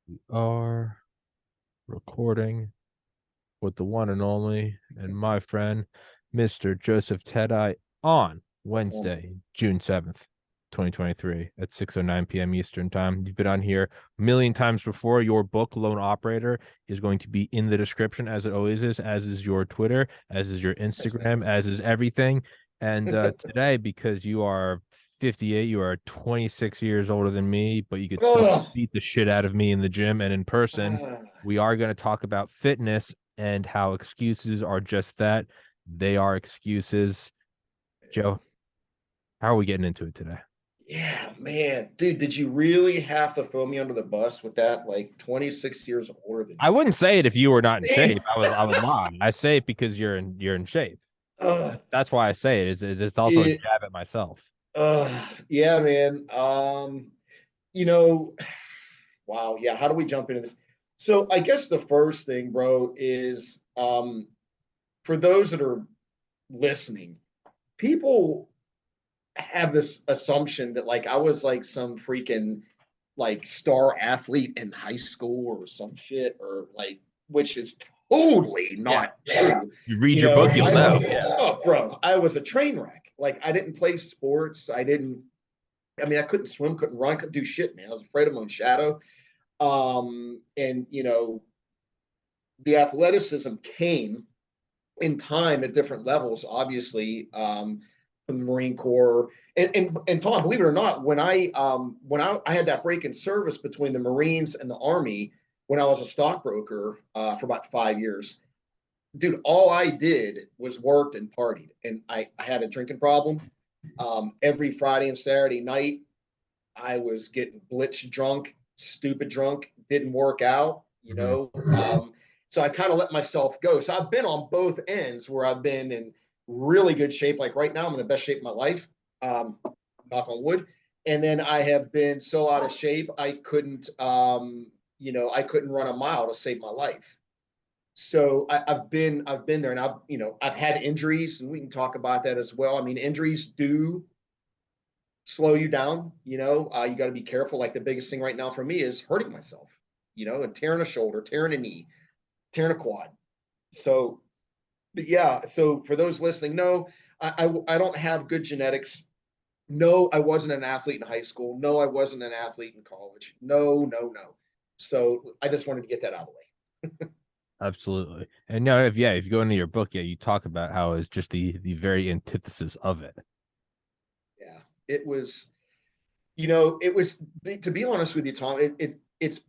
We are recording with the one and only and my friend, Mr. Joseph Teti, on Wednesday, June 7th, 2023 at 6:09 p.m. Eastern Time. You've been on here a million times before. Your book, Loan Operator, is going to be in the description, as it always is, as is your Twitter, as is your Instagram, as is everything. And today, because you are 58, you are 26 years older than me, but you could still Ugh. beat the shit out of me in the gym and in person. We are going to talk about fitness and how excuses are just that. They are excuses. Joe, how are we getting into it today? Yeah, man. Dude, did you really have to throw me under the bus with that? Like 26 years older than I wouldn't say it if you were not in me. shape. I would lie. I say it because you're in shape. Ugh. That's why I say it. It's also a It, jab at myself. yeah, man. You know, wow. Yeah, how do we jump into this? So I guess the first thing, bro, is for those that are listening, people have this assumption that like I was like some freaking like star athlete in high school or some shit or like which is totally Yeah. not true. You read You your know, book, you'll know. Yeah. oh bro, I was a train wreck. Like I didn't play sports. I mean, I couldn't swim, couldn't run, couldn't do shit, man. I was afraid of my own shadow. And the athleticism came in time at different levels, obviously, from the Marine Corps. And Tom, believe it or not, when I had that break in service between the Marines and the Army when I was a stockbroker for about 5 years, dude, all I did was worked and partied. And I had a drinking problem. Every Friday and Saturday night, I was getting blitz drunk, stupid drunk, didn't work out, you Mhm. know. So I kind of let myself go. So I've been on both ends where I've been in really good shape. Like right now, I'm in the best shape of my life, knock on wood. And then I have been so out of shape, I couldn't run a mile to save my life. So I've been there, and I've had injuries, and we can talk about that as well. I mean, injuries do slow you down. You got to be careful. Like the biggest thing right now for me is hurting myself, and tearing a shoulder, tearing a knee, tearing a quad. So, but yeah. So for those listening, no, I don't have good genetics. No, I wasn't an athlete in high school. No, I wasn't an athlete in college. No, no, no. So I just wanted to get that out of the way. Absolutely. And no, if you go into your book, yeah, you talk about how it's just the very antithesis of it. Yeah, it was to be honest with you, Tom. It's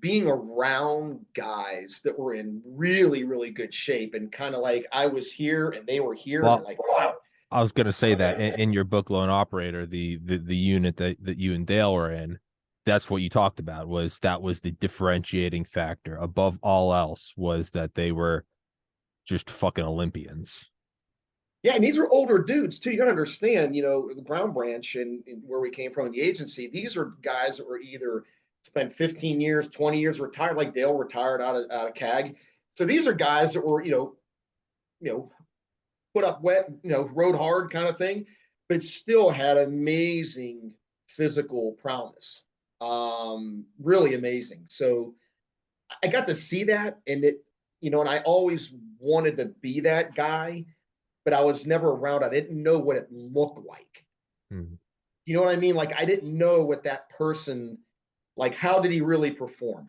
being around guys that were in really, really good shape and kind of like I was here and they were here and Well, like, wow. I was going to say that in your book, Loan Operator, the unit that you and Dale were in, that's what you talked about, that was the differentiating factor above all else, was that they were just fucking Olympians. Yeah, and these are older dudes too. You got to understand, the Ground Branch and where we came from in the agency, these are guys that were either spent 15 years, 20 years retired, like Dale retired out of CAG. So these are guys that were, you know, put up wet, rode hard kind of thing, but still had amazing physical prowess. Really amazing. So I got to see that, and I always wanted to be that guy, but I was never around. I didn't know what it looked like. Hmm. You know what I mean? Like I didn't know what that person, like how did he really perform?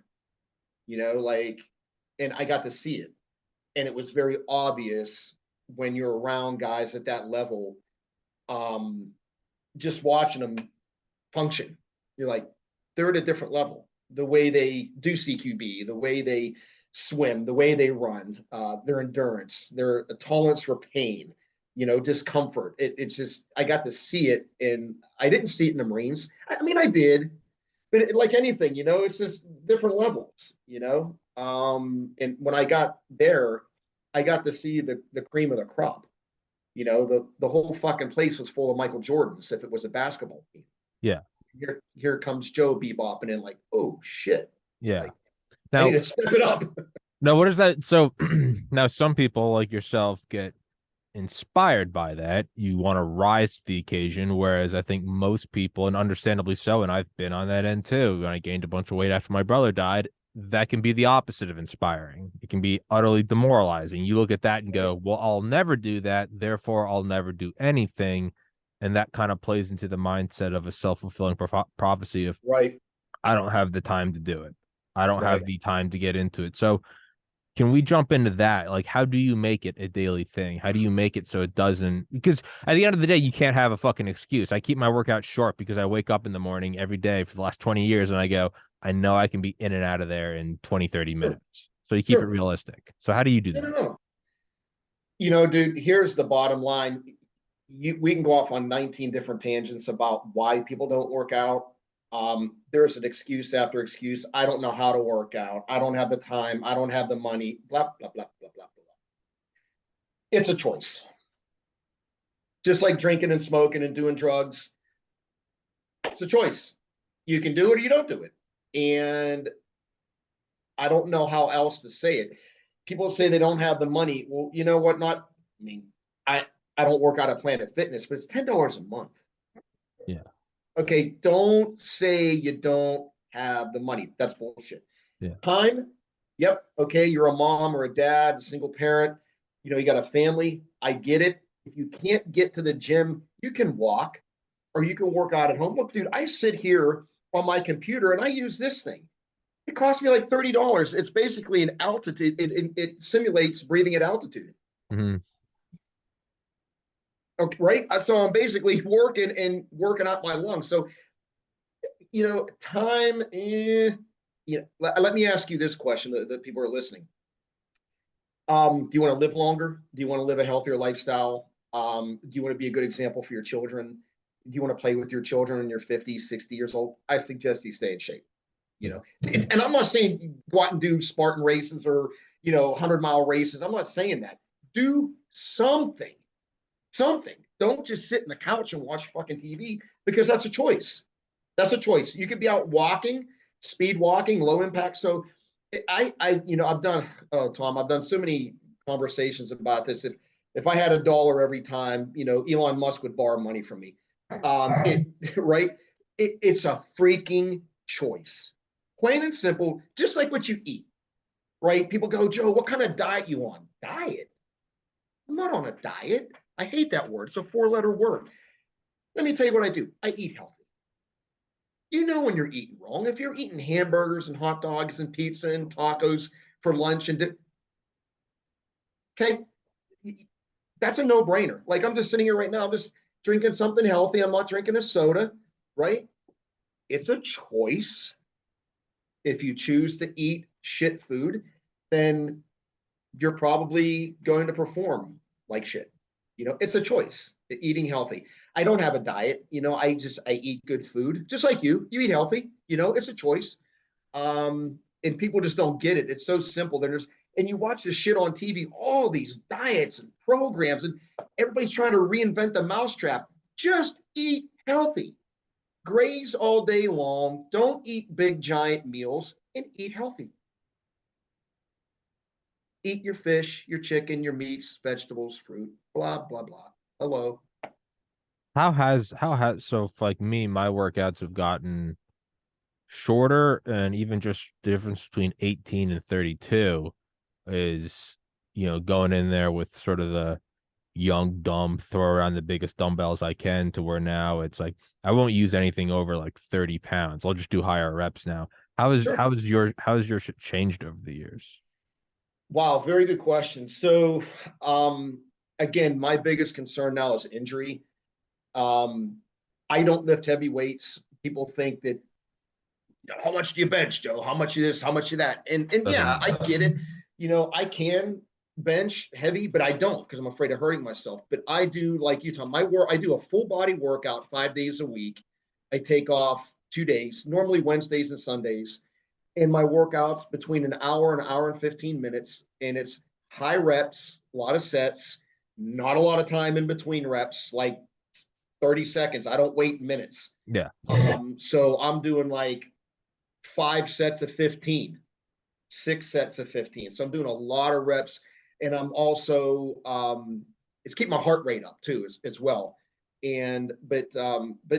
Like, and I got to see it, and it was very obvious when you're around guys at that level. Um, just watching them function, you're like, they're at a different level. The way they do CQB, the way they swim, the way they run, their endurance, their tolerance for pain, discomfort. It's just, I got to see it, and I didn't see it in the Marines. I mean, I did, but like anything, it's just different levels. And when I got there, I got to see the cream of the crop. The whole fucking place was full of Michael Jordans if it was a basketball team. Yeah. Here comes Joe bebopping in like, oh shit. Yeah. Like I need Now, to step it up. what is that? So now some people like yourself get inspired by that. You want to rise to the occasion. Whereas I think most people, and understandably so, and I've been on that end too, when I gained a bunch of weight after my brother died, that can be the opposite of inspiring. It can be utterly demoralizing. You look at that and go, well, I'll never do that. Therefore, I'll never do anything. And that kind of plays into the mindset of a self-fulfilling prophecy of, Right. I don't have the time to do it. I don't Right. have the time to get into it. So can we jump into that? Like, how do you make it a daily thing? How do you make it so it doesn't? Because at the end of the day, you can't have a fucking excuse. I keep my workout short because I wake up in the morning every day for the last 20 years and I go, I know I can be in and out of there in 20, 30 Sure. minutes. So you keep it Sure. realistic. So how do you do No, no, that? no. Dude, here's the bottom line. We can go off on 19 different tangents about why people don't work out. There's an excuse after excuse. I don't know how to work out. I don't have the time. I don't have the money. Blah, blah, blah, blah, blah, blah. It's a choice. Just like drinking and smoking and doing drugs, it's a choice. You can do it or you don't do it. And I don't know how else to say it. People say they don't have the money. Well, you know what? I mean, I, I don't work out at Planet Fitness, but it's $10 a month. Yeah. Okay, don't say you don't have the money. That's bullshit. Yeah. Time, yep. Okay, you're a mom or a dad, a single parent. You got a family. I get it. If you can't get to the gym, you can walk or you can work out at home. Look, dude, I sit here on my computer and I use this thing. It cost me like $30. It's basically an altitude. It simulates breathing at altitude. Mm-hmm. Okay, right? So I'm basically working out my lungs. So time. Let me ask you this question that people are listening. Do you want to live longer? Do you want to live a healthier lifestyle? Do you want to be a good example for your children? Do you want to play with your children when you're 50, 60 years old? I suggest you stay in shape. Yeah. And I'm not saying go out and do Spartan races or 100-mile races. I'm not saying that. Do something. Something. Don't just sit in the couch and watch fucking TV because that's a choice. That's a choice. You could be out walking, speed walking, low impact. So I've done, oh, Tom, I've done so many conversations about this. If I had $1 every time, Elon Musk would borrow money from me. Right? It's a freaking choice. Plain and simple, just like what you eat, right? People go, Joe, what kind of diet you on? Diet? I'm not on a diet. I hate that word. It's a 4-letter word. Let me tell you what I do. I eat healthy. You know when you're eating wrong. If you're eating hamburgers and hot dogs and pizza and tacos for lunch okay, that's a no-brainer. Like I'm just sitting here right now. I'm just drinking something healthy. I'm not drinking a soda, right? It's a choice. If you choose to eat shit food, then you're probably going to perform like shit. It's a choice. Eating healthy. I don't have a diet. I eat good food, just like you. You eat healthy. It's a choice. And people just don't get it. It's so simple. And you watch this shit on TV, all these diets and programs, and everybody's trying to reinvent the mousetrap. Just eat healthy. Graze all day long. Don't eat big giant meals and eat healthy. Eat your fish, your chicken, your meats, vegetables, fruit, blah, blah, blah. Hello. How has so like me, my workouts have gotten shorter, and even just the difference between 18 and 32 is, going in there with sort of the young, dumb, throw around the biggest dumbbells I can, to where now it's like I won't use anything over like 30 pounds. I'll just do higher reps now. How is Sure. how has your shit changed over the years? Wow, very good question. So, again, my biggest concern now is injury. Um, I don't lift heavy weights. People think that how much do you bench, Joe? How much of this? How much of that? And Doesn't yeah, I matter. get it. I can bench heavy, but I don't because I'm afraid of hurting myself. But I do like you, Tom. I do a full body workout 5 days a week. I take off 2 days, normally Wednesdays and Sundays. And my workouts between an hour and 15 minutes, and it's high reps, a lot of sets, not a lot of time in between reps, like 30 seconds. I don't wait minutes. Yeah. So I'm doing like 5 sets of 15, 6 sets of 15. So I'm doing a lot of reps. And I'm also it's keeping my heart rate up too, as well. And but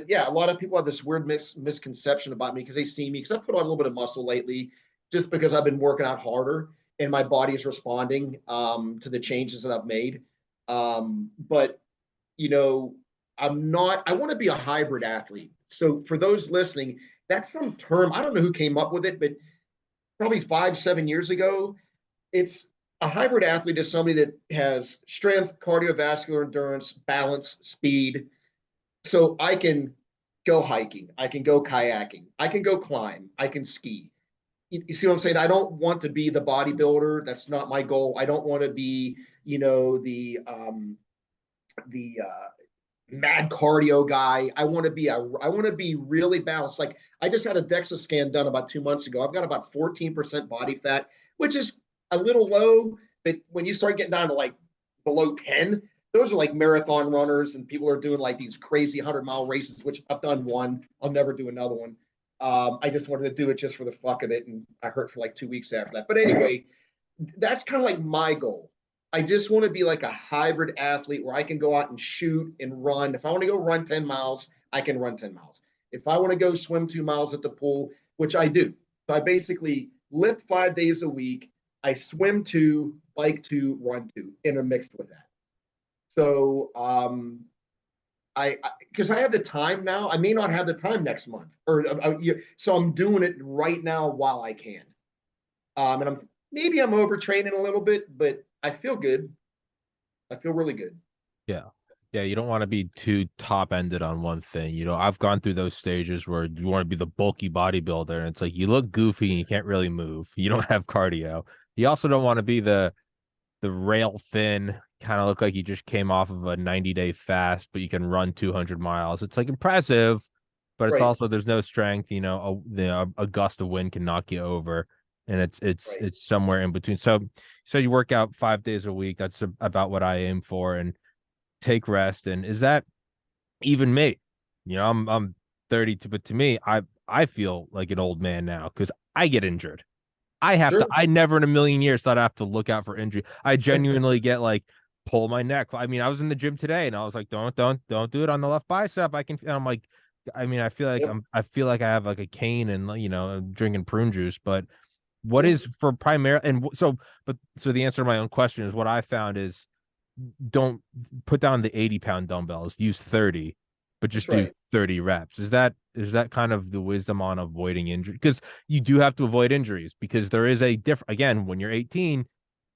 yeah, a lot of people have this weird misconception about me because they see me because I put on a little bit of muscle lately, just because I've been working out harder and my body is responding to the changes that I've made. But you know, I'm not. I want to be a hybrid athlete. So for those listening, that's some term. I don't know who came up with it, but probably 5, 7 years ago, it's a hybrid athlete is somebody that has strength, cardiovascular endurance, balance, speed. So I can go hiking, I can go kayaking, I can go climb, I can ski. You see what I'm saying? I don't want to be the bodybuilder. That's not my goal. I don't want to be, the mad cardio guy. I want to be really balanced. Like I just had a DEXA scan done about 2 months ago. I've got about 14% body fat, which is a little low, but when you start getting down to like below 10, those are like marathon runners and people are doing like these crazy 100-mile races, which I've done one. I'll never do another one. I just wanted to do it just for the fuck of it, and I hurt for like 2 weeks after that. But anyway, that's kind of like my goal. I just want to be like a hybrid athlete where I can go out and shoot and run. If I want to go run 10 miles, I can run 10 miles. If I want to go swim 2 miles at the pool, which I do. So I basically lift 5 days a week. I swim two, bike two, run two, intermixed with that. So I because I have the time now. I may not have the time next month, so I'm doing it right now while I can. And I'm overtraining a little bit, but I feel good. I feel really good. Yeah. Yeah, you don't want to be too top ended on one thing. I've gone through those stages where you want to be the bulky bodybuilder, and it's like you look goofy and you can't really move. You don't have cardio. You also don't want to be the rail thin, kind of look like you just came off of a 90-day fast, but you can run 200 miles. It's like impressive, but it's Right, also there's no strength. A gust of wind can knock you over, and it's right. it's somewhere in between. So you work out 5 days a week. That's about what I aim for, and take rest. And is that even me? I'm 32, but to me, I feel like an old man now because I get injured. Sure. I never in a million years thought I have to look out for injury. I genuinely get like pull my neck. I mean, I was in the gym today and I was like, don't do it on the left bicep. And I'm like, I mean, Yep. I feel like I have like a cane and I'm drinking prune juice, but what Yeah, is for primary so the answer to my own question is what I found is don't put down the 80-pound dumbbells, use 30, but that's just do right. 30 reps. Is that kind of the wisdom on avoiding injury? Because you do have to avoid injuries because there is a different, again, when you're 18,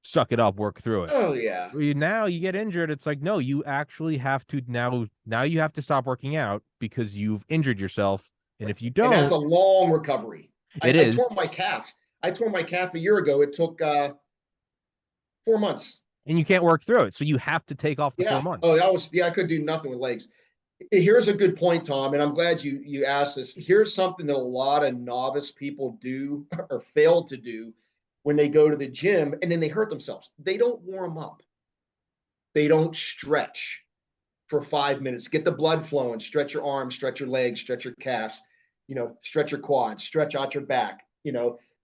suck it up, work through it. Oh yeah. Now you get injured, it's like, no, you actually have to now you have to stop working out because you've injured yourself. And Right. if you And that's don't, a long recovery. it I is, tore my calf. I tore my calf a year ago. It took 4 months. and you can't work through it. So you have to take off the four Yeah. Oh, months. that was yeah. I could do nothing with legs. Here's a good point, Tom, and I'm glad you asked this. Here's something that a lot of novice people do or fail to do when they go to the gym and then they hurt themselves. They don't warm up. They don't stretch for 5 minutes. Get the blood flowing. Stretch your arms, stretch your legs, stretch your calves. Stretch your quads, stretch out your back.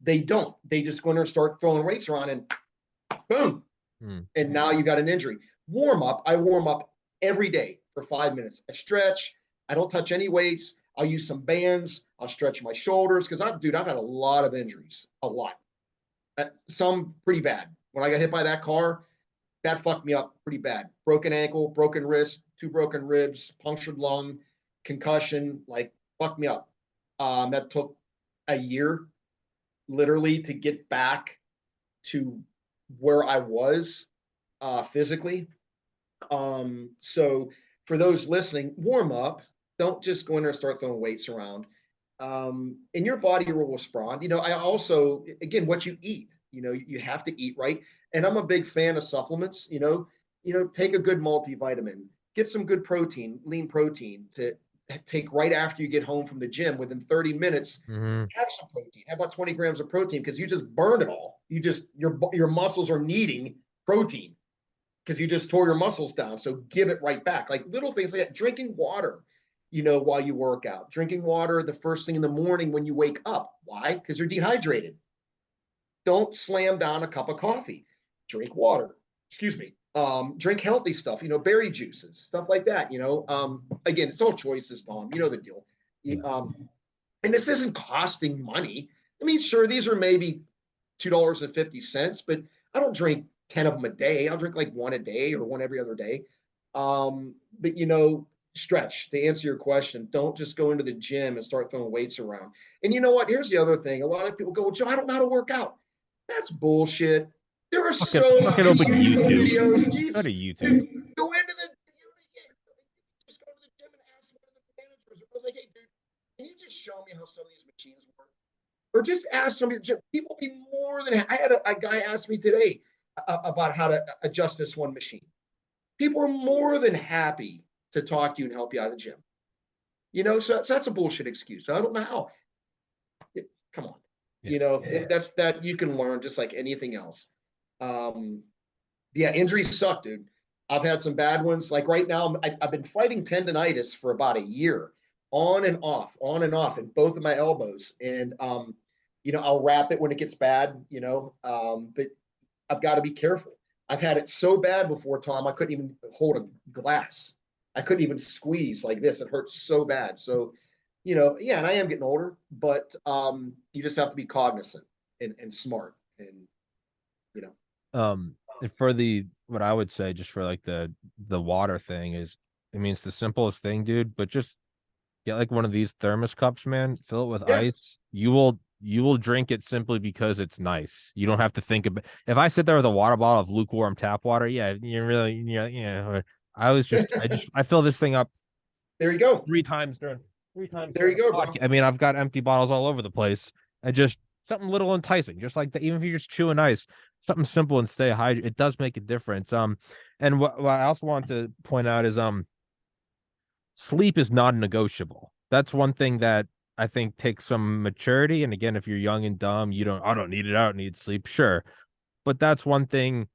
They don't. They just go in there and start throwing weights around and boom, Hmm. and now you got an injury. Warm up. I warm up every day for 5 minutes. I stretch. I don't touch any weights. I'll use some bands. I'll stretch my shoulders because I've had a lot of injuries, a lot. Some pretty bad. When I got hit by that car, that fucked me up pretty bad. Broken ankle, broken wrist, two broken ribs, punctured lung, concussion, like fucked me up. That took a year literally to get back to where I was physically. So for those listening, warm up. Don't just go in there and start throwing weights around. And your body will respond. I also, again, what you eat. You have to eat right. And I'm a big fan of supplements. Take a good multivitamin, get some good protein, lean protein to take right after you get home from the gym. Within 30 minutes, Mm-hmm. have some protein. Have about 20 grams of protein because you just burned it all. Your muscles are needing protein because you just tore your muscles down. So give it right back. Like little things like that. Drinking water, while you work out. Drinking water the first thing in the morning when you wake up. Why? Because you're dehydrated. Don't slam down a cup of coffee. Drink water. Excuse me. Drink healthy stuff, berry juices, stuff like that. Again, it's all choices, Tom. You know the deal. Yeah. And this isn't costing money. I mean, sure, these are maybe $2.50, but I don't drink 10 of them a day. I'll drink like one a day or one every other day. But stretch, to answer your question, don't just go into the gym and start throwing weights around. And you know what? Here's the other thing. A lot of people go, well, Joe, I don't know how to work out. That's bullshit. There are so Fucking many open YouTube YouTube. videos. Go to Jeez, YouTube. dude, go into the just go to the gym and ask one of the managers. I was like, hey, dude, can you just show me how some of these machines work? Or just ask somebody. People be more than. I had a guy ask me today about how to adjust this one machine. People are more than happy to talk to you and help you out of the gym. So that's a bullshit excuse. I don't know how. Come on. That's that you can learn just like anything else. Yeah, injuries suck, dude. I've had some bad ones. Like right now, I've been fighting tendonitis for about a year, on and off, in both of my elbows. And I'll wrap it when it gets bad. But I've got to be careful. I've had it so bad before, Tom. I couldn't even hold a glass. I couldn't even squeeze like this. It hurts so bad. So, yeah, and I am getting older, but you just have to be cognizant and smart, and you know. For what I would say, just for like the water thing is, I mean, it's the simplest thing, dude, but just get like one of these thermos cups, man, fill it with Yeah. ice. You will drink it simply because it's nice. You don't have to think about. If I sit there with a water bottle of lukewarm tap water, yeah, you really, yeah. I fill this thing up There you go. three times There during you go, the bro. podcast. I mean, I've got empty bottles all over the place. And just something little enticing, just like that. Even if you're just chewing ice, something simple and stay hydrated. It does make a difference. And what I also want to point out is sleep is non-negotiable. That's one thing that I think takes some maturity. And again, if you're young and dumb, I don't need it. I don't need sleep. Sure. But that's one thing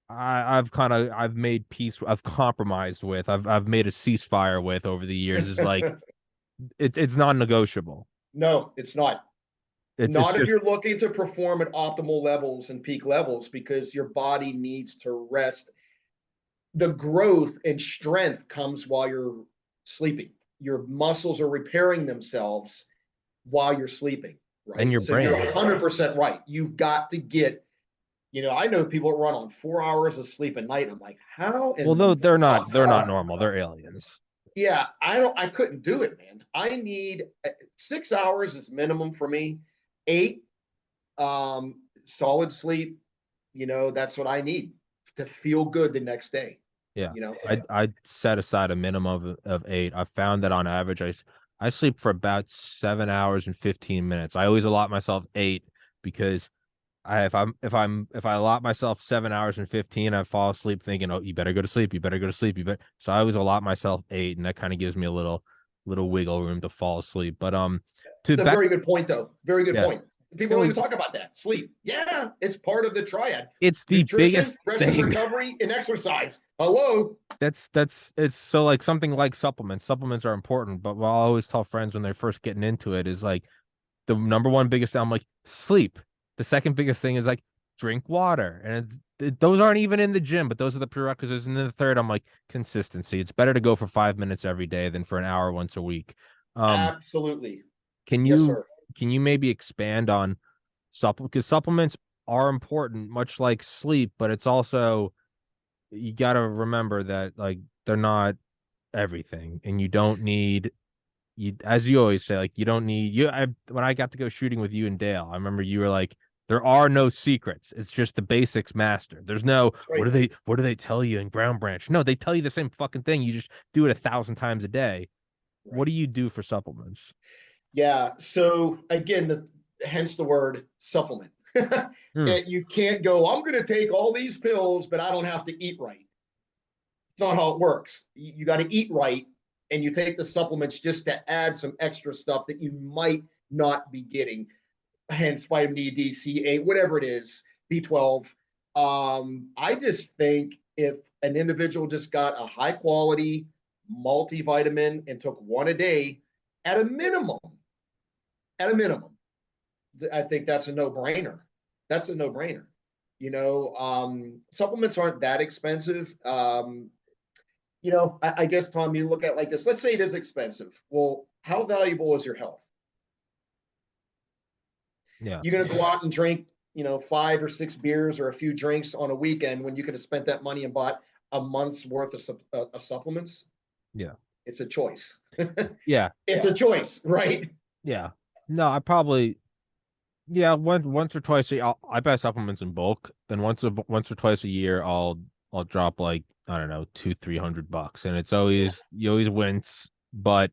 I've made peace. I've compromised with. I've made a ceasefire with over the years. Is like it's non-negotiable. No, it's not. It's Not if just you're looking to perform at optimal levels and peak levels, because your body needs to rest. The growth and strength comes while you're sleeping. Your muscles are repairing themselves while you're sleeping, and right? your So you're brain. 100% right. You've got to get, I know people that run on 4 hours of sleep a night. I'm like, how Well, in though the they're not normal. They're aliens. Yeah, I couldn't do it, man. I need 6 hours is minimum for me. 8, solid sleep, that's what I need to feel good the next day. Yeah. You know, I set aside a minimum of 8. I found that on average I sleep for about 7 hours and 15 minutes. I always allot myself 8 because if I allot myself 7 hours and 15, I fall asleep thinking, oh, you better go to sleep, you better go to sleep, you better. So I always allot myself 8, and that kind of gives me a little wiggle room to fall asleep. But to it's a back very good point, though. Very good yeah. point. People No, don't even talk about that. Sleep. Yeah, it's part of the triad. it's the Nutrition, biggest rest and thing. recovery, and exercise. Hello. That's it's so like something like supplements. Supplements are important, but what I always tell friends when they're first getting into it is like the number one biggest thing, I'm like sleep. The second biggest thing is like drink water, and those aren't even in the gym, but those are the prerequisites. And then the third, I'm like consistency. It's better to go for 5 minutes every day than for an hour once a week. Um, Absolutely. can Yes, you sir. can you maybe expand on supplements? Because supplements are important, much like sleep, but it's also you got to remember that like they're not everything, and you don't need as you always say, like you don't need you. When I got to go shooting with you and Dale, I remember you were like, there are no secrets. It's just the basics master. There's no Right. what do they tell you in Ground Branch? No, they tell you the same fucking thing. You just do it 1,000 times a day. What Right. do you do for supplements? Yeah. So again, hence the word supplement. Hmm. You can't go, I'm going to take all these pills, but I don't have to eat right. It's not how it works. You got to eat right, and you take the supplements just to add some extra stuff that you might not be getting. Hence vitamin D, D, C, A, whatever it is, B12. I just think if an individual just got a high quality multivitamin and took one a day, at a minimum, at a minimum, I think that's a no brainer. That's a no brainer. Supplements aren't that expensive. I guess, Tom, you look at it like this. Let's say it is expensive. Well, how valuable is your health? Yeah. You're going to go out and drink, 5 or 6 beers or a few drinks on a weekend when you could have spent that money and bought a month's worth of supplements. Yeah. It's a choice. Yeah. It's a choice, right? Yeah. No, I probably yeah, once or twice a year, I buy supplements in bulk, and once or twice a year I'll drop like I don't know 200-300 bucks, and it's always you always wince, but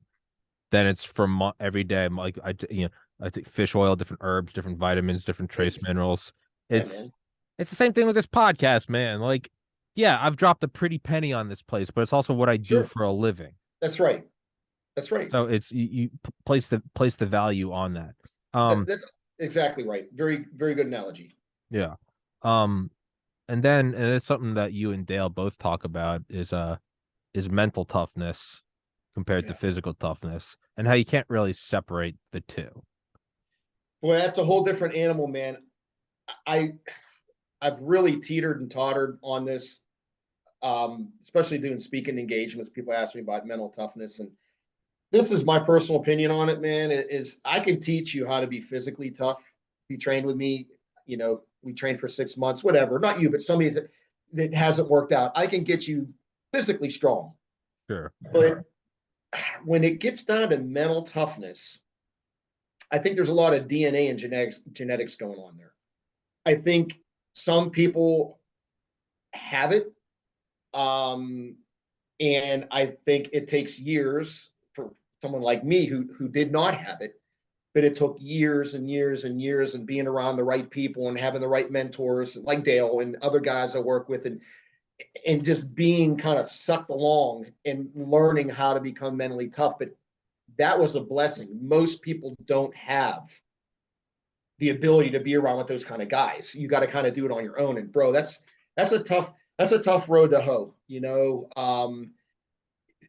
then it's for every day. Like I take fish oil, different herbs, different vitamins, different trace It's, minerals. yeah, It's man. it's the same thing with this podcast, man. Like, yeah, I've dropped a pretty penny on this place, but it's also what I do Sure. for a living. That's right. That's right. So it's you place the value on that. That's exactly right. Very, very good analogy. Yeah. Um, and it's something that you and Dale both talk about is mental toughness compared to Yeah. physical toughness and how you can't really separate the two. Boy, that's a whole different animal, man. I I've really teetered and tottered on this, especially doing speaking engagements. People ask me about mental toughness, and this is my personal opinion on it, man. Is I can teach you how to be physically tough. If you train with me, we trained for 6 months, whatever. Not you, but somebody that hasn't worked out. I can get you physically strong. Sure. But when it gets down to mental toughness, I think there's a lot of DNA and genetics going on there. I think some people have it, um, and I think it takes years for someone like me who did not have it, but it took years and years and years and being around the right people and having the right mentors like Dale and other guys I work with, and just being kind of sucked along and learning how to become mentally tough. But that was a blessing. Most people don't have the ability to be around with those kind of guys. You got to kind of do it on your own. And bro, that's a tough road to hoe.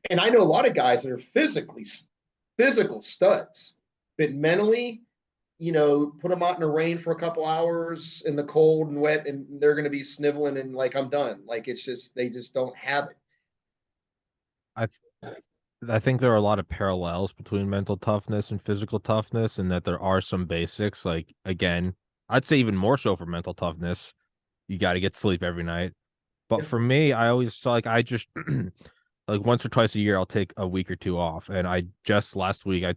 And I know a lot of guys that are physical studs, but mentally, put them out in the rain for a couple hours in the cold and wet, and they're going to be sniveling and like, I'm done. Like, it's just, they just don't have it. I I think there are a lot of parallels between mental toughness and physical toughness, and that there are some basics. Like again, I'd say even more so for mental toughness, you got to get sleep every night. But Yeah. for me, I always feel like I just like once or twice a year I'll take a week or two off. And I just last week I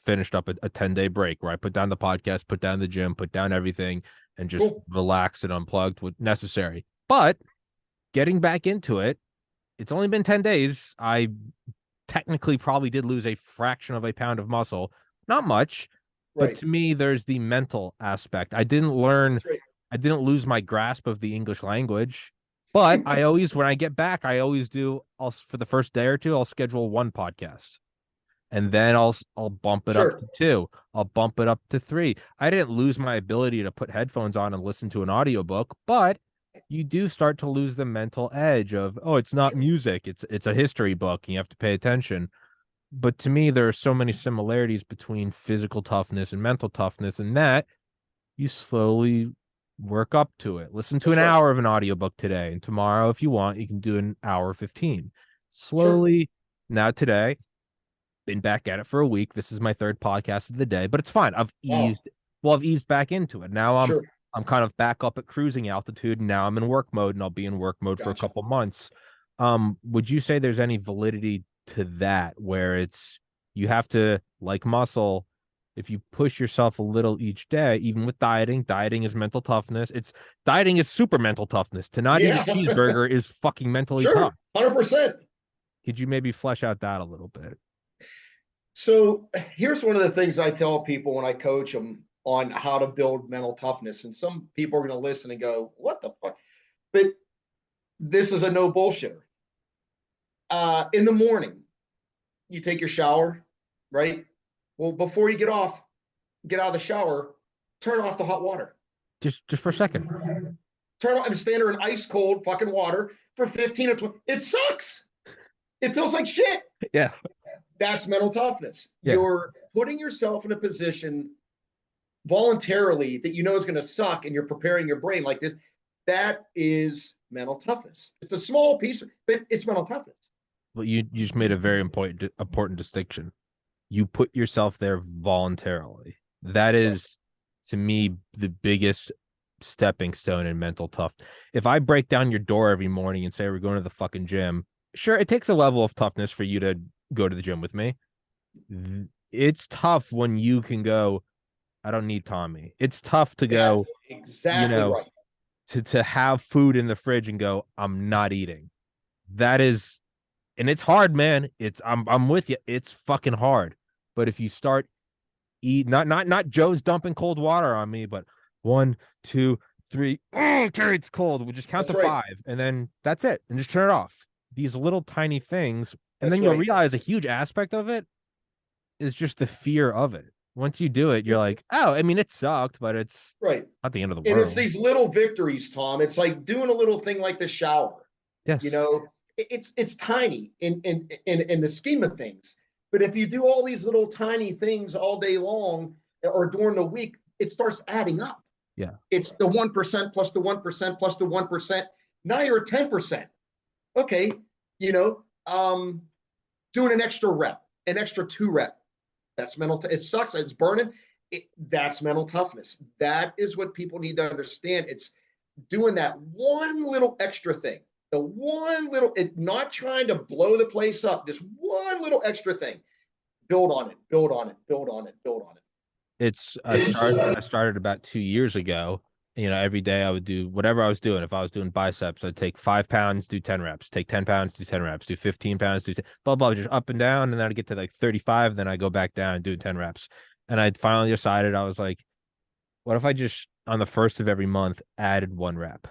finished up a 10-day break where I put down the podcast, put down the gym, put down everything, and just Cool. relaxed and unplugged what necessary. But getting back into it, it's only been 10 days. I technically probably did lose a fraction of a pound of muscle. Not much, but Right. to me, there's the mental aspect. I didn't learn, That's right. I didn't lose my grasp of the English language. But I always, when I get back, I always do. For the first day or two, I'll schedule one podcast, and then I'll bump it up Sure. to two. I'll bump it up to three. I didn't lose my ability to put headphones on and listen to an audiobook, but you do start to lose the mental edge of, oh, it's not Sure. music, it's a history book, and you have to pay attention. But to me, there are so many similarities between physical toughness and mental toughness, and that you slowly work up to it. Listen to an That's right. hour of an audiobook today, and tomorrow, if you want, you can do an hour 15. Sure. Slowly, now today, been back at it for a week. This is my third podcast of the day, but it's fine. Wow. I've eased back into it. Now Sure. I'm kind of back up at cruising altitude, and now I'm in work mode, and I'll be in work mode for a Gotcha. couple months. Would you say there's any validity to that where it's you have to like muscle if you push yourself a little each day, even with dieting is mental toughness. It's dieting is super mental toughness. To not eat a Yeah. cheeseburger is fucking mentally Sure. tough. 100%. Could you maybe flesh out that a little bit? So here's one of the things I tell people when I coach them on how to build mental toughness. And some people are going to listen and go, what the fuck? But this is a no bullshitter. In the morning, you take your shower, right? Well, before you get out of the shower, turn off the hot water. Just for a second. Turn off and stand there in ice cold fucking water for 15 or 20. It sucks. It feels like shit. Yeah. That's mental toughness. Yeah. You're putting yourself in a position voluntarily that you know is going to suck, and you're preparing your brain like this. That is mental toughness. It's a small piece, but it's mental toughness. But you just made a very important distinction. You put yourself there voluntarily. That is, to me, the biggest stepping stone in mental tough. If I break down your door every morning and say we're going to the fucking gym, sure, it takes a level of toughness for you to go to the gym with me. It's tough when you can go, I don't need Tommy. It's tough to go, That's exactly right. to have food in the fridge and go, I'm not eating. That is, and it's hard, man. I'm with you. It's fucking hard. But if you start not Joe's dumping cold water on me, but 1, 2, 3, okay, it's cold. We'll just count That's to right. 5, and then that's it, and just turn it off. These little tiny things, and That's then you'll right. realize a huge aspect of it is just the fear of it. Once you do it, you're like, oh, I mean, it sucked, but it's right. not the end of the And it's world. these little victories, Tom. It's like doing a little thing like the shower. You Yes. know, it's tiny in the scheme of things. But if you do all these little tiny things all day long or during the week, it starts adding up. Yeah. It's the 1% plus the 1% plus the 1%. Now you're at 10%. Okay, you know, doing an extra rep, an extra 2 rep. That's mental. It sucks. It's burning. That's mental toughness. That is what people need to understand. It's doing that one little extra thing. The one little, not trying to blow the place up, just one little extra thing. Build on it, build on it, build on it, build on it. I started about 2 years ago. Every day I would do whatever I was doing. If I was doing biceps, I'd take 5 pounds, do 10 reps, take 10 pounds, do 10 reps, do 15 pounds, do 10, blah, blah, just up and down. And then I'd get to like 35. Then I go back down and do 10 reps. And I finally decided, I was like, what if I just on the first of every month added 1 rep?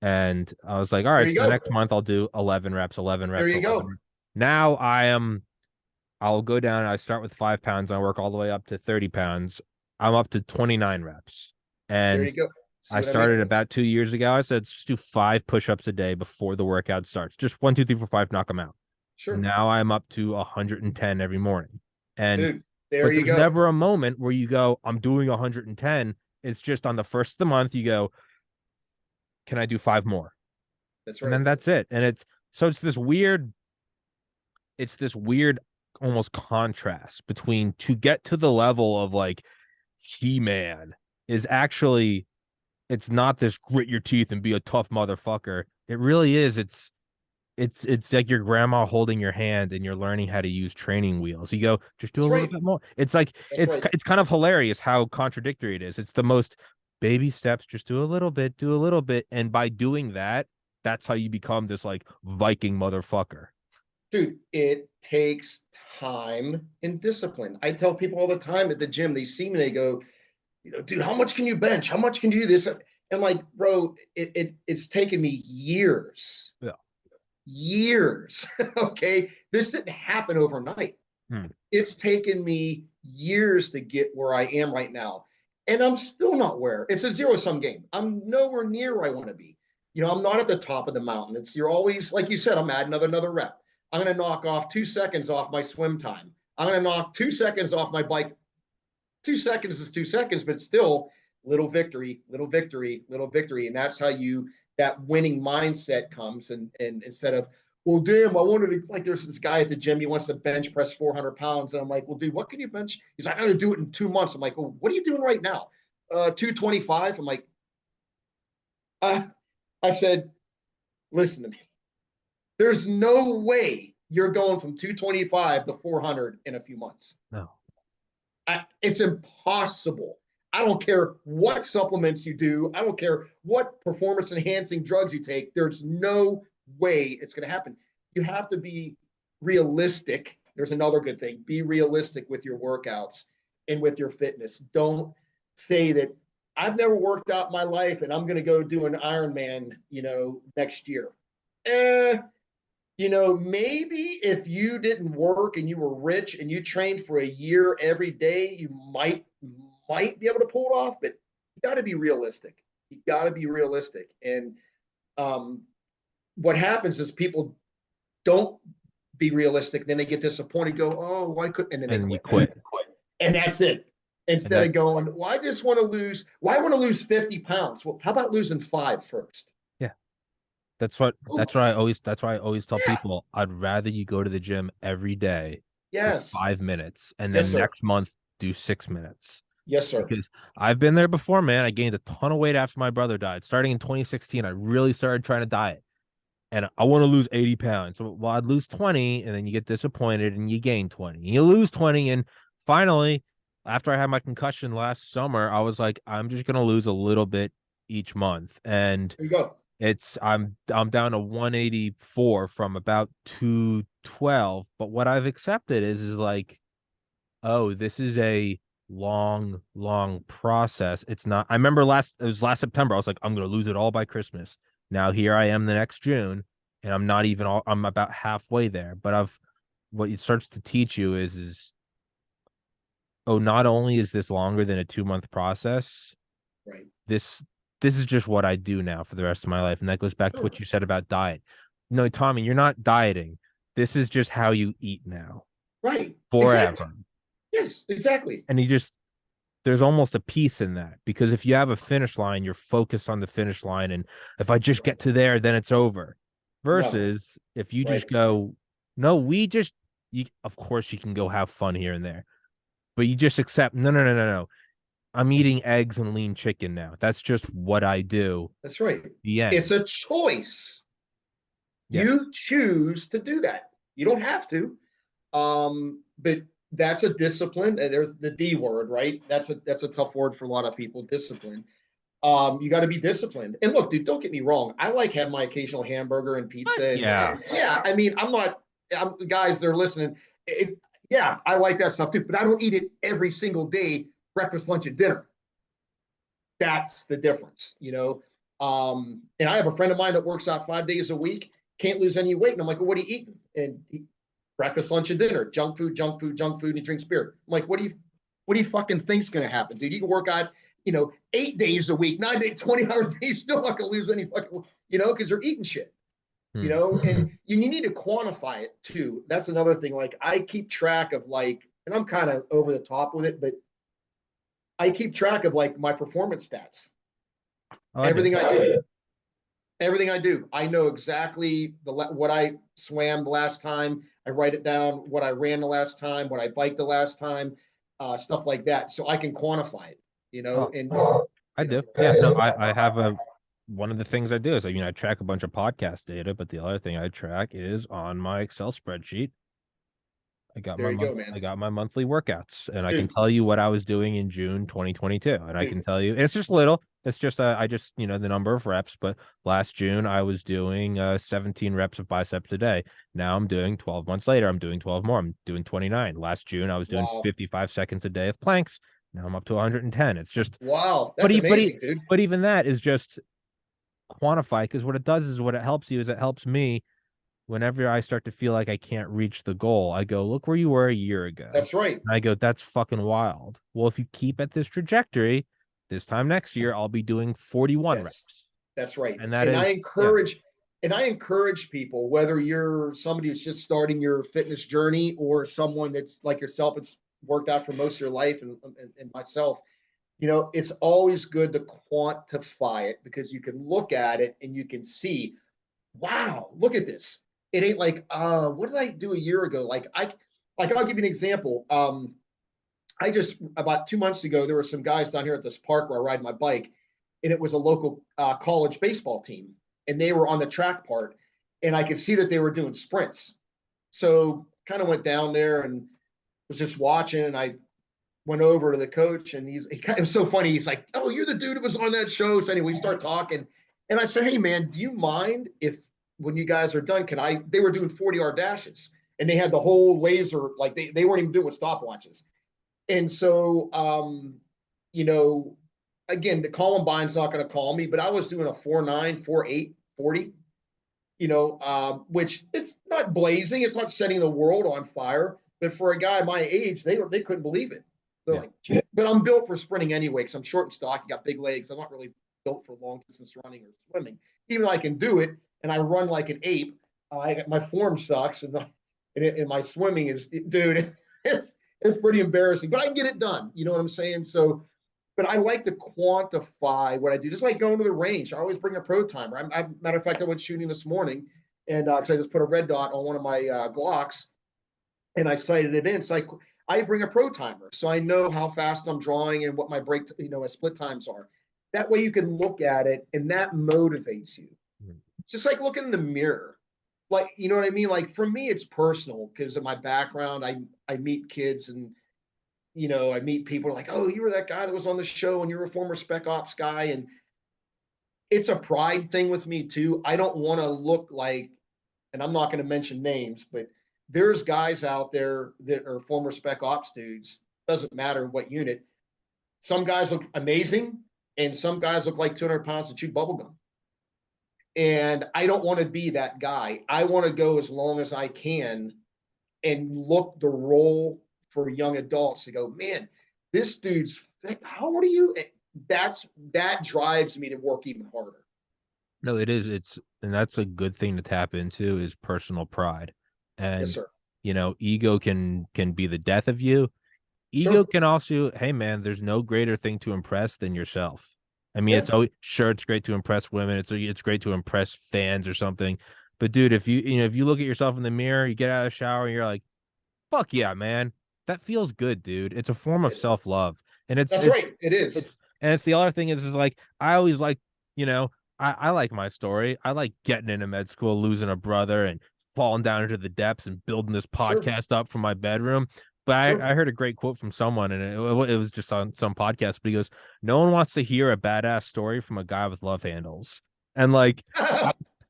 And I was like, all There right, you so the go. next month I'll do 11 reps, 11 There reps, you 11 go. reps. Now I'll go down. I start with 5 pounds. I work all the way up to 30 pounds. I'm up to 29 reps. There And you go. See I what I mean? started about 2 years ago. I said, let's do 5 push-ups a day before the workout starts. Just 1, 2, 3, 4, 5, knock them out. Sure. Now I'm up to 110 every morning. And, Dude, there but you there's go. never a moment where you go, I'm doing 110. It's just on the first of the month, you go, can I do 5 more? That's And right. then that's it. And it's this weird almost contrast between to get to the level of like He-Man is actually, it's not this grit your teeth and be a tough motherfucker. It really is. It's like your grandma holding your hand and you're learning how to use training wheels. You go, just do a That's little right. bit more. It's like That's right. it's kind of hilarious how contradictory it is. It's the most baby steps, just do a little bit, do a little bit. And by doing that, that's how you become this like Viking motherfucker. Dude, it takes time and discipline. I tell people all the time at the gym, they see me, they go, dude, how much can you bench? How much can you do this? I'm like, bro, it's taken me years, Yeah. years. Okay. This didn't happen overnight. Hmm. It's taken me years to get where I am right now. And I'm still not where it's a zero sum game. I'm nowhere near where I want to be. I'm not at the top of the mountain. You're always, like you said, I'm adding another rep. I'm going to knock off 2 seconds off my swim time. I'm going to knock 2 seconds off my bike. 2 seconds is 2 seconds, but it's still little victory, little victory, little victory. And that's how that winning mindset comes. And instead of, well, damn, I wanted to, like, there's this guy at the gym, he wants to bench press 400 pounds. And I'm like, well, dude, what can you bench? He's like, I'm going to do it in 2 months. I'm like, well, what are you doing right now? 225. I'm like, I said, listen to me. There's no way you're going from 225 to 400 in a few months. No. It's impossible. I don't care what supplements you do. I don't care what performance enhancing drugs you take. There's no way it's going to happen. You have to be realistic. There's another good thing. Be realistic with your workouts and with your fitness. Don't say that I've never worked out in my life and I'm going to go do an Ironman, next year. Maybe if you didn't work and you were rich and you trained for a year every day, you might be able to pull it off, but you got to be realistic. You got to be realistic. And what happens is people don't be realistic. Then they get disappointed, go, oh, why couldn't? And then they And you quit. quit. And that's it. And instead that of going, well, I just want to lose, well, I want to lose 50 pounds. Well, how about losing 5 first? yeah, that's what Oh, that's why I always tell yeah. people I'd rather you go to the gym every day for Yes. 5 minutes and Yes, then sir. next month do 6 minutes. Yes, sir. Because I've been there before, man. I gained a ton of weight after my brother died. Starting in 2016, I really started trying to diet. And I want to lose 80 pounds. So, well, I'd lose 20, and then you get disappointed and you gain 20. You lose 20. And finally, after I had my concussion last summer, I was like, I'm just gonna lose a little bit each month. And There you go. I'm down to 184 from about 212. But what I've accepted is like, oh, this is a long process. It's not. I remember it was last September. I was like, I'm gonna lose it all by Christmas. Now here I am the next June, and I'm not even all. I'm about halfway there. But I've what it starts to teach you is oh, not only is this longer than a 2 month process, Right. this this is just what I do now for the rest of my life. And that goes back to Sure. what you said about diet. No, Tommy, you're not dieting. This is just how you eat now Right. Exactly. forever. Yes, exactly. And you just there's almost a peace in that because if you have a finish line, you're focused on the finish line. And if I just Right. get to there, then it's over. No. Versus if you just Right. go, no, of course, you can go have fun here and there, but you just accept, no. I'm eating eggs and lean chicken now. That's just what I do. That's right. The It's end. a choice. Yes. You choose to do that. You don't have to. But that's a discipline. And there's the D word, right? That's a tough word for a lot of people. Discipline. You got to be disciplined. And look, dude, don't get me wrong. I like having my occasional hamburger and pizza. Yeah. And yeah, I mean, I'm not. Guys, they're listening. Yeah, I like that stuff too. But I don't eat it every single day, breakfast, lunch, and dinner. That's the difference, you know. And I have a friend of mine that works out 5 days a week, can't lose any weight. And I'm like, well, what are you eating? And breakfast, lunch, and dinner, junk food, junk food, junk food, and he drinks beer. I'm like, what do you fucking think's gonna happen, dude? You can work out, 8 days a week, 9 days, 20 hours a day, you're still not gonna lose any fucking, because you're eating shit. Hmm. And you need to quantify it too. That's another thing. Like I keep track of and I'm kind of over the top with it, but I keep track of like my performance stats. Oh, I do. Everything I do, everything I do, I know exactly what I swam the last time. I write it down. What I ran the last time, what I biked the last time, stuff like that, so I can quantify it. Oh, And I do. Yeah. No, I have a one of the things I do is I track a bunch of podcast data, but the other thing I track is on my Excel spreadsheet. there you go, man. I got my monthly workouts, and I can Dude, tell you what I was doing in June 2022. And I can dude, tell you it's just little. It's just I just the number of reps. But last June I was doing 17 reps of biceps a day. Now I'm doing 12 months later. I'm doing 12 more. I'm doing 29. Last June I was doing wow, 55 seconds a day of planks. Now I'm up to 110. It's just wow, but that's amazing, dude. but even that is just quantify because what it does is what it helps you is it helps me whenever I start to feel like I can't reach the goal. I go, look where you were a year ago. That's right. And I go, that's fucking wild. Well, if you keep at this trajectory, this time next year, I'll be doing 41 reps. Yes, that's right. And that And I is, yeah. encourage and I encourage people, whether you're somebody who's just starting your fitness journey or someone that's like yourself, it's worked out for most of your life, and myself, it's always good to quantify it because you can look at it and you can see, wow, look at this. It ain't like, what did I do a year ago? I'll give you an example. I just about 2 months ago, there were some guys down here at this park where I ride my bike, and it was a local college baseball team, and they were on the track part, and I could see that they were doing sprints. So kind of went down there and was just watching, and I went over to the coach, and it was so funny. He's like, "Oh, you're the dude who was on that show." So anyway, we start talking, and I said, "Hey, man, do you mind if when you guys are done, can I?" They were doing 40-yard dashes, and they had the whole laser, like they weren't even doing with stopwatches. And so, you know, again, the Columbine's not going to call me, but I was doing a 4.9, 4.8, 40. Which it's not blazing, it's not setting the world on fire, but for a guy my age, they couldn't believe it. They're Yeah. like, but I'm built for sprinting anyway because I'm short and stocky, got big legs. I'm not really built for long distance running or swimming, even though I can do it and I run like an ape. My form sucks, and my swimming is, dude. It's, It's pretty embarrassing, but I get it done. You know what I'm saying? So, but I like to quantify what I do, just like going to the range. I always bring a pro timer. Matter of fact, I went shooting this morning, and I just put a red dot on one of my Glocks, and I sighted it in. So I bring a pro timer, so I know how fast I'm drawing and what my break, my split times are. That way, you can look at it, and that motivates you. It's just like looking in the mirror. Like, you know what I mean? Like for me, it's personal because of my background. I meet kids and I meet people like, oh, you were that guy that was on the show and you're a former spec ops guy. And it's a pride thing with me too. I don't want to look like, and I'm not going to mention names, but there's guys out there that are former spec ops dudes. Doesn't matter what unit. Some guys look amazing and some guys look like 200 pounds of chewed bubblegum. And I don't want to be that guy. I want to go as long as I can and look the role for young adults to go, man, this dude's how old are you? That drives me to work even harder. No, it is. And that's a good thing to tap into is personal pride. Yes, And sir. ego can be the death of you. Ego Sure. can also, hey man, there's no greater thing to impress than yourself. I mean, Yeah. it's always sure it's great to impress women. It's great to impress fans or something. But dude, if you look at yourself in the mirror, you get out of the shower and you're like, fuck yeah, man. That feels good, dude. It's a form of self-love. And That's right. It is. it's the other thing is like I always like, you know, I like my story. I like getting into med school, losing a brother and falling down into the depths and building this Sure. podcast up from my bedroom. But Sure. I heard a great quote from someone, and it was just on some podcast. But he goes, "No one wants to hear a badass story from a guy with love handles." And like,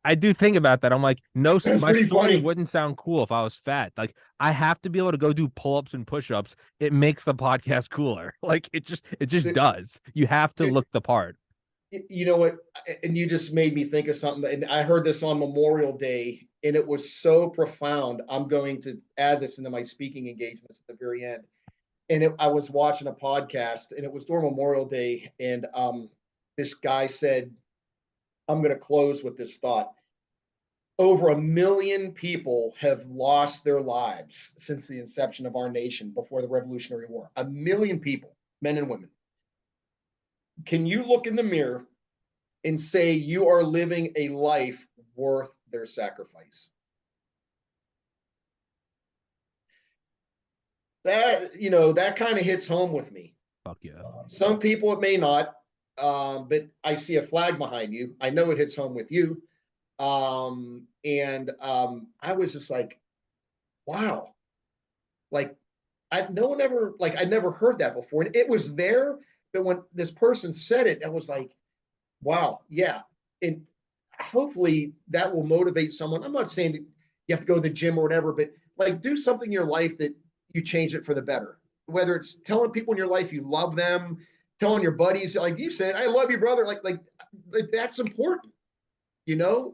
I do think about that. I'm like, no, That's my pretty story funny. wouldn't sound cool if I was fat. Like, I have to be able to go do pull-ups and push-ups. It makes the podcast cooler. Like, it just It, does. You have to it, look the part. you know what? And you just made me think of something. And I heard this on Memorial Day, and it was so profound. I'm going to add this into my speaking engagements at the very end. And I was watching a podcast, and it was during Memorial Day, and this guy said, "I'm going to close with this thought. Over 1 million people have lost their lives since the inception of our nation before the Revolutionary War. 1 million people, men and women. Can you look in the mirror and say you are living a life worth their sacrifice?" That kind of hits home with me. Fuck yeah. Some people it may not, but I see a flag behind you. I know it hits home with you. And I was just like, wow, like no one ever like I never heard that before, and it was there. But when this person said it, I was like, wow, yeah. And hopefully that will motivate someone. I'm not saying that you have to go to the gym or whatever, but like do something in your life that you change it for the better. Whether it's telling people in your life you love them, telling your buddies, like you said, I love you, brother. Like that's important.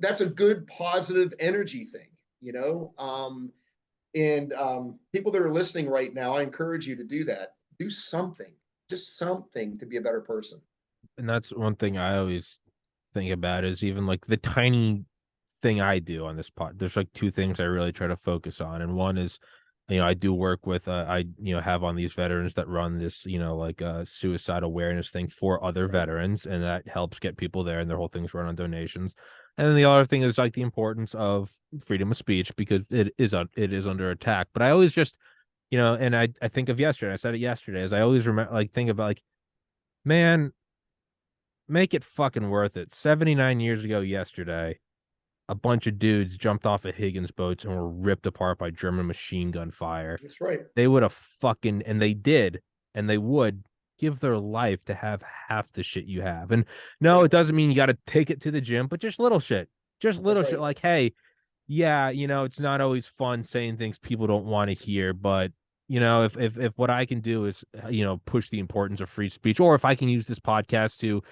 That's a good positive energy thing. And people that are listening right now, I encourage you to do that. Do something, just something to be a better person. And that's one thing I always think about is even like the tiny thing I do on this pod. There's like two things I really try to focus on. And one is, I do work with have on these veterans that run this, like suicide awareness thing for other Right. veterans, and that helps get people there, and their whole thing's run on donations. And then the other thing is like the importance of freedom of speech because it is under attack. But I always just, and I think of yesterday, I said it yesterday, as I always remember, like think about like, man, make it fucking worth it. 79 years ago yesterday, a bunch of dudes jumped off of Higgins boats and were ripped apart by German machine gun fire. That's right. They would have fucking, and they did, and they would give their life to have half the shit you have. And no, Yep. it doesn't mean you got to take it to the gym, but just little shit. Just That's little shit right. like, hey, yeah, it's not always fun saying things people don't want to hear, but if what I can do is push the importance of free speech, or if I can use this podcast to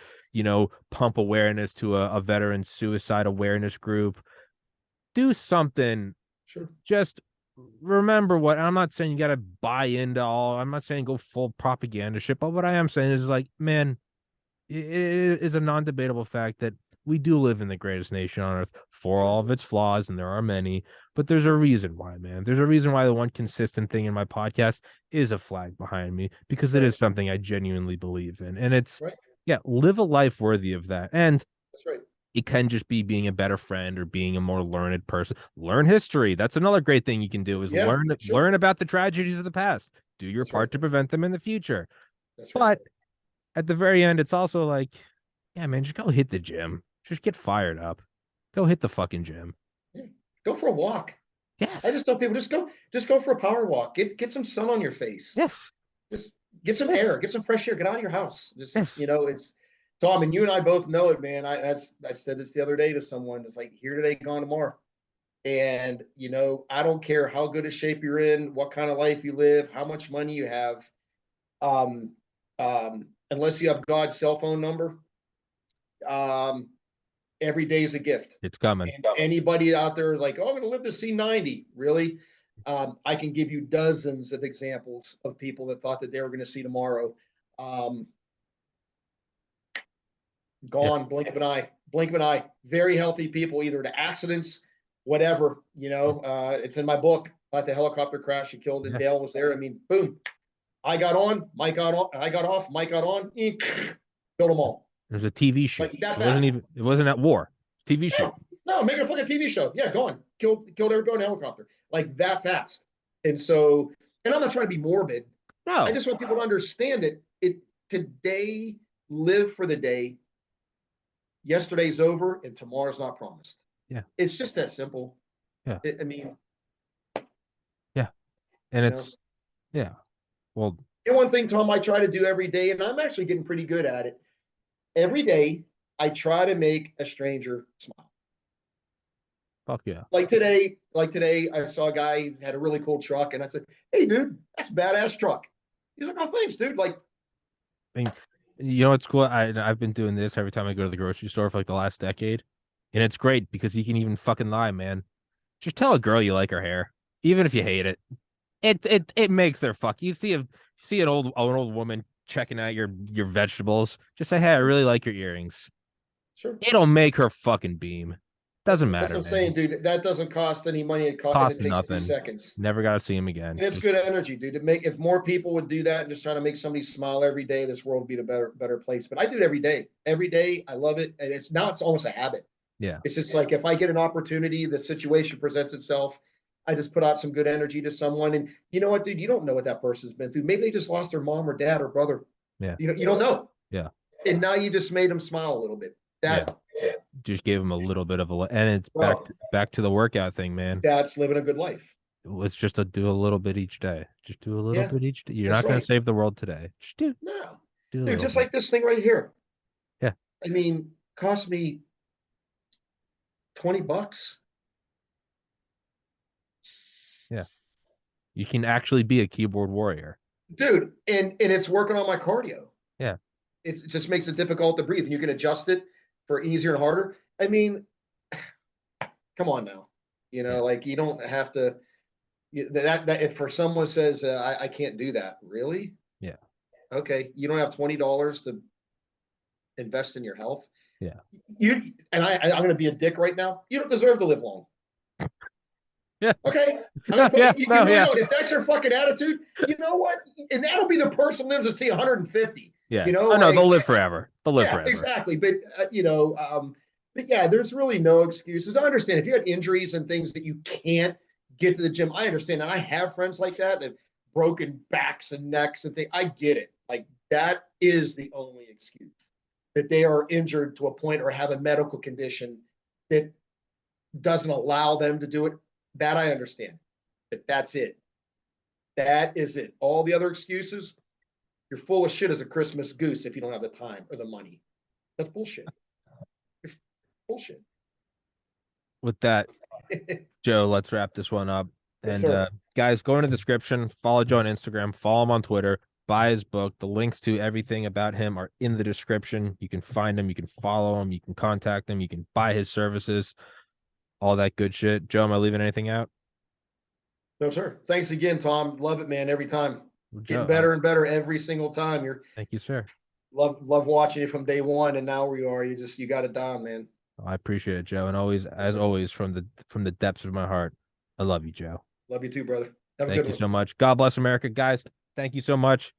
pump awareness to a veteran suicide awareness group, do something. Sure. Just remember what I'm not saying you got to buy into all. I'm not saying go full propaganda shit, but what I am saying is like, man, it is a non-debatable fact that we do live in the greatest nation on earth for all of its flaws, and there are many, but there's a reason why, man. There's a reason why the one consistent thing in my podcast is a flag behind me, because it Right. is something I genuinely believe in. And it's, Right. yeah, live a life worthy of that. And That's right. it can just be being a better friend or being a more learned person. Learn history. That's another great thing you can do, is Yeah, sure. learn about the tragedies of the past. Do your That's right. part to prevent them in the future. That's right. But at the very end, it's also like, yeah, man, just go hit the gym. Just get fired up. Go hit the fucking gym. Yeah. Go for a walk. I Yes. just tell people just go for a power walk. Get some sun on your face. Yes. Just get some Yes. air, get some fresh air, get out of your house. Just, Yes. it's Tom, and you and I both know it, man. I said this the other day to someone. It's like here today, gone tomorrow. And I don't care how good a shape you're in, what kind of life you live, how much money you have. Um, unless you have God's cell phone number, um, every day is a gift. It's coming. And anybody out there like, oh, I'm going to live to see 90, really? I can give you dozens of examples of people that thought that they were going to see tomorrow. Yeah. Gone, blink of an eye, blink of an eye. Very healthy people, either to accidents, whatever. It's in my book about the helicopter crash he killed, and Yeah. Dale was there. I mean, boom. I got on, Mike got on, I got off, Mike got on, killed them all. There's a TV shoot. Like It that wasn't fast. even. It wasn't at war. TV shoot. No, make it a fucking TV show. Yeah, gone. Killed everybody in a helicopter. Like that fast. And so, and I'm not trying to be morbid. No. I just want people to understand it. Today, live for the day. Yesterday's over and tomorrow's not promised. Yeah. It's just that simple. Yeah. I mean, yeah. And it's, yeah. Well, one thing, Tom, I try to do every day, and I'm actually getting pretty good at it. Every day, I try to make a stranger smile. fuck yeah. Like today, I saw a guy who had a really cool truck, and I said, "Hey, dude, that's a badass truck." He's like, "Oh, thanks, dude." Like, I mean, you know what's cool? I've been doing this every time I go to the grocery store for like the last decade, and it's great because you can even fucking lie, man. Just tell a girl you like her hair, even if you hate it. It makes their fuck. You see an old woman checking out your vegetables. Just say, hey, I really like your earrings. sure. It'll make her fucking beam. Doesn't That's matter, what I'm man. saying, dude. That doesn't cost any money. It Costs takes a few nothing. seconds. Never got to see him again. And it's good energy, dude. If more people would do that and just try to make somebody smile every day, this world would be a better place. But I do it every day. Every day, I love it, and it's almost a habit. Yeah. It's just like if I get an opportunity, the situation presents itself, I just put out some good energy to someone. And you know what, dude? You don't know what that person's been through. Maybe they just lost their mom or dad or brother. Yeah. You don't know. Yeah. And now you just made them smile a little bit. Just gave him a little bit of and it's back to the workout thing, man. That's living a good life. Let's just do a little bit each day. Just do a little bit each day. You're not going to save the world today. Just do. No, dude, just like this thing right here. Yeah. I mean, cost me $20. Yeah. You can actually be a keyboard warrior, dude, and it's working on my cardio. Yeah. It just makes it difficult to breathe, and you can adjust it for easier and harder. I mean, come on now. Like you don't have to. That if for someone says I can't do that, really? Yeah. Okay, you don't have $20 to invest in your health. Yeah. I'm going to be a dick right now. You don't deserve to live long. Yeah. Okay. If that's your fucking attitude, you know what? And that'll be the person lives to see 150. Yeah. No, they'll live forever. They'll live forever. Exactly. But but yeah, there's really no excuses. I understand if you had injuries and things that you can't get to the gym. I understand, and I have friends like that broken backs and necks and things. I get it. Like that is the only excuse, that they are injured to a point or have a medical condition that doesn't allow them to do it. That I understand. But that's it. That is it. All the other excuses, you're full of shit as a Christmas goose if you don't have the time or the money. That's bullshit. It's bullshit. With that, Joe, let's wrap this one up. Yes, and guys, go in the description, follow Joe on Instagram, follow him on Twitter, buy his book. The links to everything about him are in the description. You can find him, you can follow him, you can contact him, you can buy his services, all that good shit. Joe, am I leaving anything out? No, sir. Thanks again, Tom. Love it, man. Every time. Getting Joe, better and better every single time. Thank you, sir. Love watching you from day one, and now where you are, you got it down, man. I appreciate it, Joe. And always, Yes, as sir. always, from the depths of my heart, I love you, Joe. Love you too, brother. Have a Thank good you one. so much. God bless America, guys. Thank you so much.